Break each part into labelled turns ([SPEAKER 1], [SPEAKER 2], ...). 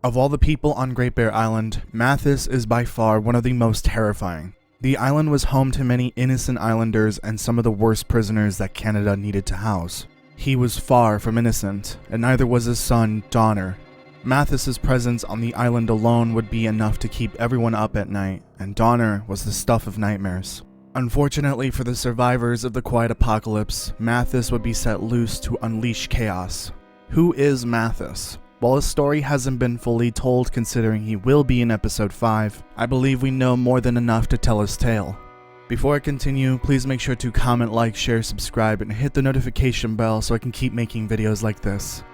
[SPEAKER 1] Of all the people on Great Bear Island, Mathis is by far one of the most terrifying. The island was home to many innocent islanders and some of the worst prisoners that Canada needed to house. He was far from innocent, and neither was his son, Donner. Mathis's presence on the island alone would be enough to keep everyone up at night, and Donner was the stuff of nightmares. Unfortunately for the survivors of the Quiet Apocalypse, Mathis would be set loose to unleash chaos. Who is Mathis? While his story hasn't been fully told considering he will be in episode 5, I believe we know more than enough to tell his tale. Before I continue, please make sure to comment, like, share, subscribe, and hit the notification bell so I can keep making videos like this.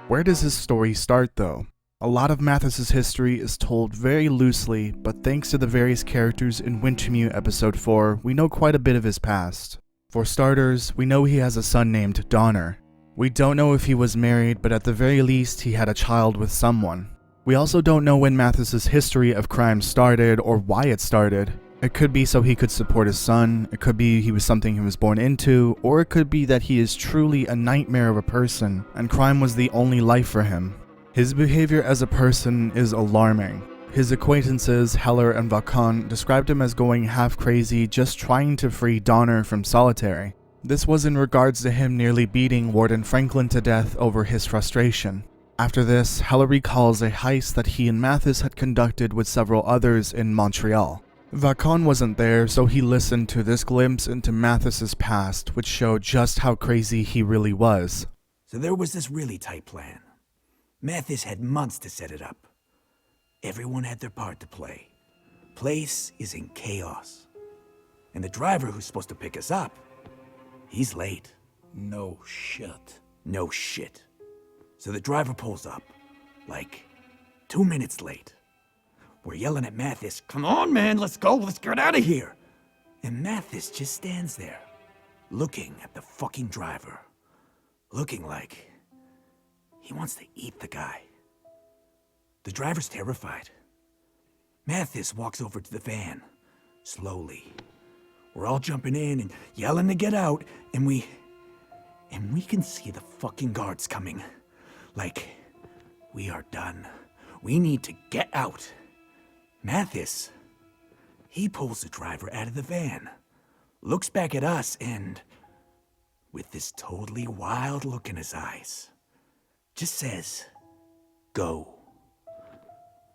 [SPEAKER 1] Where does his story start though? A lot of Mathis's history is told very loosely, but thanks to the various characters in Wintermute episode 4, we know quite a bit of his past. For starters, we know he has a son named Donner. We don't know if he was married, but at the very least he had a child with someone. We also don't know when Mathis's history of crime started or why it started. It could be so he could support his son, it could be he was something he was born into, or it could be that he is truly a nightmare of a person and crime was the only life for him. His behavior as a person is alarming. His acquaintances, Heller and Vakon, described him as going half crazy just trying to free Donner from solitary. This was in regards to him nearly beating Warden Franklin to death over his frustration. After this, Heller recalls a heist that he and Mathis had conducted with several others in Montreal. Vakon wasn't there, so he listened to this glimpse into Mathis's past, which showed just how crazy he really was.
[SPEAKER 2] So there was this really tight plan. Mathis had months to set it up. Everyone had their part to play. Place is in chaos. And the driver who's supposed to pick us up, he's late.
[SPEAKER 3] No shit.
[SPEAKER 2] No shit. So the driver pulls up, like 2 minutes late. We're yelling at Mathis, "Come on, man, let's go, let's get out of here." And Mathis just stands there, looking at the fucking driver. Looking like he wants to eat the guy. The driver's terrified. Mathis walks over to the van, slowly. We're all jumping in and yelling to get out, and we can see the fucking guards coming. Like, we are done. We need to get out. Mathis, he pulls the driver out of the van, looks back at us, and with this totally wild look in his eyes, just says, "Go."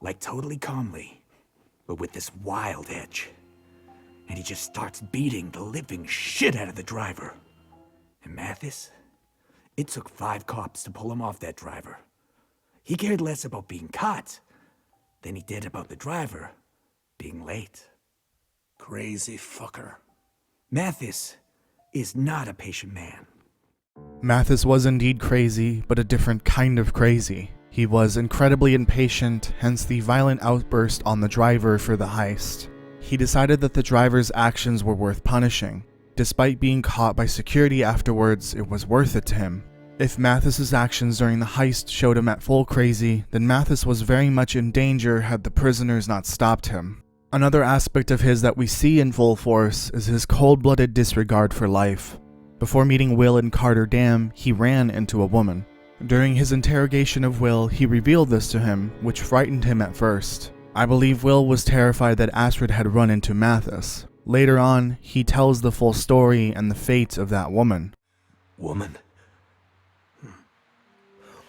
[SPEAKER 2] Like totally calmly, but with this wild edge. And he just starts beating the living shit out of the driver. And Mathis, it took 5 cops to pull him off that driver. He cared less about being caught than he did about the driver being late.
[SPEAKER 3] Crazy fucker.
[SPEAKER 2] Mathis is not a patient man.
[SPEAKER 1] Mathis was indeed crazy, but a different kind of crazy. He was incredibly impatient, hence the violent outburst on the driver for the heist. He decided that the driver's actions were worth punishing. Despite being caught by security afterwards, it was worth it to him. If Mathis's actions during the heist showed him at full crazy, then Mathis was very much in danger had the prisoners not stopped him. Another aspect of his that we see in full force is his cold-blooded disregard for life. Before meeting Will in Carter Dam, he ran into a woman. During his interrogation of Will, he revealed this to him, which frightened him at first. I believe Will was terrified that Astrid had run into Mathis. Later on, he tells the full story and the fate of that woman.
[SPEAKER 3] Woman?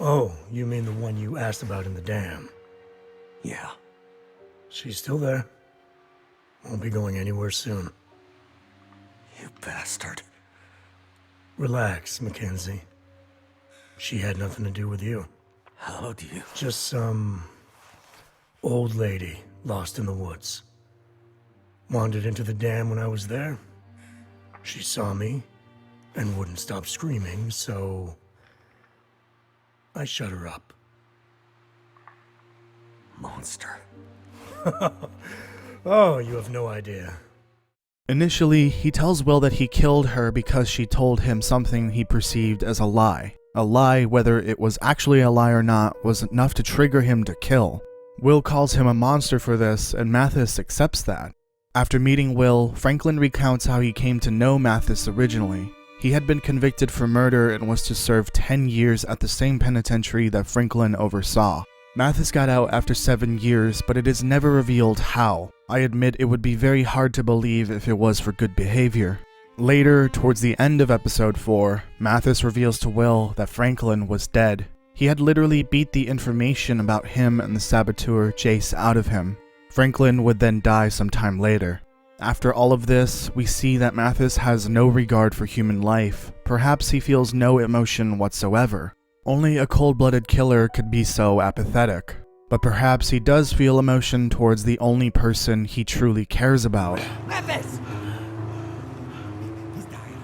[SPEAKER 4] Oh, you mean the one you asked about in the dam?
[SPEAKER 3] Yeah.
[SPEAKER 4] She's still there. Won't be going anywhere soon.
[SPEAKER 3] You bastard.
[SPEAKER 4] Relax, Mackenzie. She had nothing to do with you.
[SPEAKER 3] How do you...
[SPEAKER 4] Just some old lady lost in the woods. Wandered into the dam when I was there. She saw me and wouldn't stop screaming, so I shut her up.
[SPEAKER 3] Monster.
[SPEAKER 4] Oh, you have no idea.
[SPEAKER 1] Initially, he tells Will that he killed her because she told him something he perceived as a lie. A lie, whether it was actually a lie or not, was enough to trigger him to kill. Will calls him a monster for this, and Mathis accepts that. After meeting Will, Franklin recounts how he came to know Mathis originally. He had been convicted for murder and was to serve 10 years at the same penitentiary that Franklin oversaw. Mathis got out after 7 years, but it is never revealed how. I admit it would be very hard to believe if it was for good behavior. Later, towards the end of episode 4, Mathis reveals to Will that Franklin was dead. He had literally beat the information about him and the saboteur Jace out of him. Franklin would then die sometime later. After all of this, we see that Mathis has no regard for human life. Perhaps he feels no emotion whatsoever. Only a cold-blooded killer could be so apathetic. But perhaps he does feel emotion towards the only person he truly cares about.
[SPEAKER 2] Mathis! He's dying.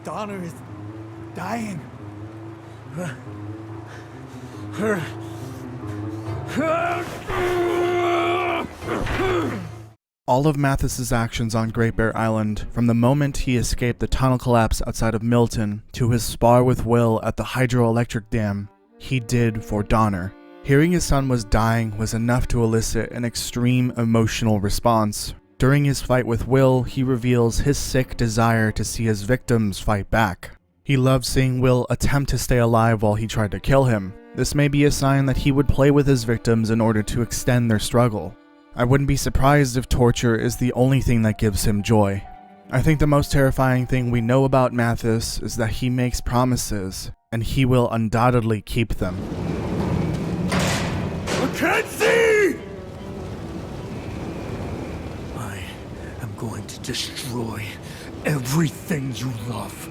[SPEAKER 2] Donner is dying.
[SPEAKER 1] All of Mathis's actions on Great Bear Island, from the moment he escaped the tunnel collapse outside of Milton to his spar with Will at the hydroelectric dam, he did for Donner. Hearing his son was dying was enough to elicit an extreme emotional response. During his fight with Will, he reveals his sick desire to see his victims fight back. He loved seeing Will attempt to stay alive while he tried to kill him. This may be a sign that he would play with his victims in order to extend their struggle. I wouldn't be surprised if torture is the only thing that gives him joy. I think the most terrifying thing we know about Mathis is that he makes promises, and he will undoubtedly keep them.
[SPEAKER 4] I can't see! I am going to destroy everything you love.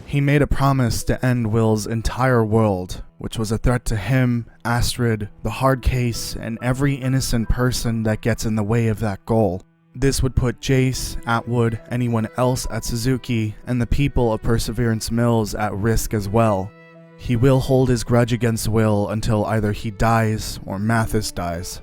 [SPEAKER 1] He made a promise to end Will's entire world, which was a threat to him, Astrid, the hard case, and every innocent person that gets in the way of that goal. This would put Jace, Atwood, anyone else at Suzuki, and the people of Perseverance Mills at risk as well. He will hold his grudge against Will until either he dies or Mathis dies.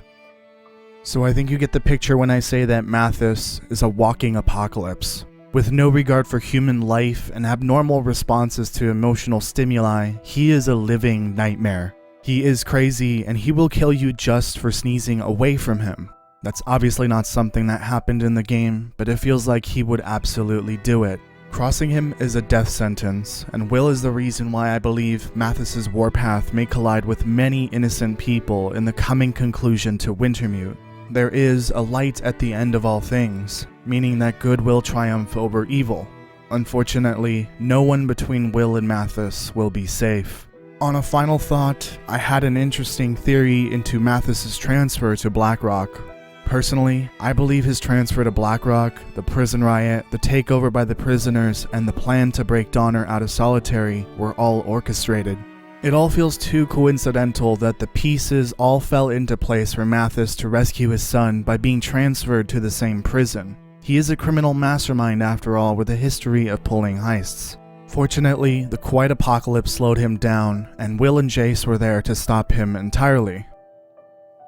[SPEAKER 1] So I think you get the picture when I say that Mathis is a walking apocalypse. With no regard for human life and abnormal responses to emotional stimuli, he is a living nightmare. He is crazy, and he will kill you just for sneezing away from him. That's obviously not something that happened in the game, but it feels like he would absolutely do it. Crossing him is a death sentence, and Will is the reason why I believe Mathis's warpath may collide with many innocent people in the coming conclusion to Wintermute. There is a light at the end of all things, meaning that good will triumph over evil. Unfortunately, no one between Will and Mathis will be safe. On a final thought, I had an interesting theory into Mathis's transfer to Blackrock. Personally, I believe his transfer to Blackrock, the prison riot, the takeover by the prisoners, and the plan to break Donner out of solitary were all orchestrated. It all feels too coincidental that the pieces all fell into place for Mathis to rescue his son by being transferred to the same prison. He is a criminal mastermind after all, with a history of pulling heists. Fortunately, the quiet apocalypse slowed him down, and Will and Jace were there to stop him entirely.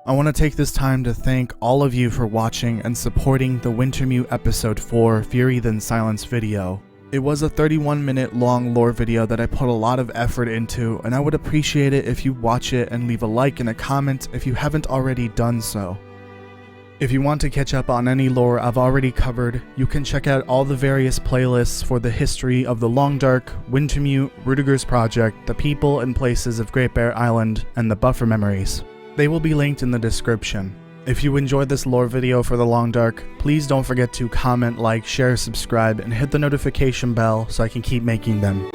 [SPEAKER 1] I want to take this time to thank all of you for watching and supporting the Wintermute Episode 4 Fury Then Silence video. It was a 31-minute long lore video that I put a lot of effort into, and I would appreciate it if you watch it and leave a like and a comment if you haven't already done so. If you want to catch up on any lore I've already covered, you can check out all the various playlists for the history of the Long Dark, Wintermute, Rudiger's Project, the people and places of Great Bear Island, and the Buffer Memories. They will be linked in the description. If you enjoyed this lore video for the Long Dark, please don't forget to comment, like, share, subscribe, and hit the notification bell so I can keep making them.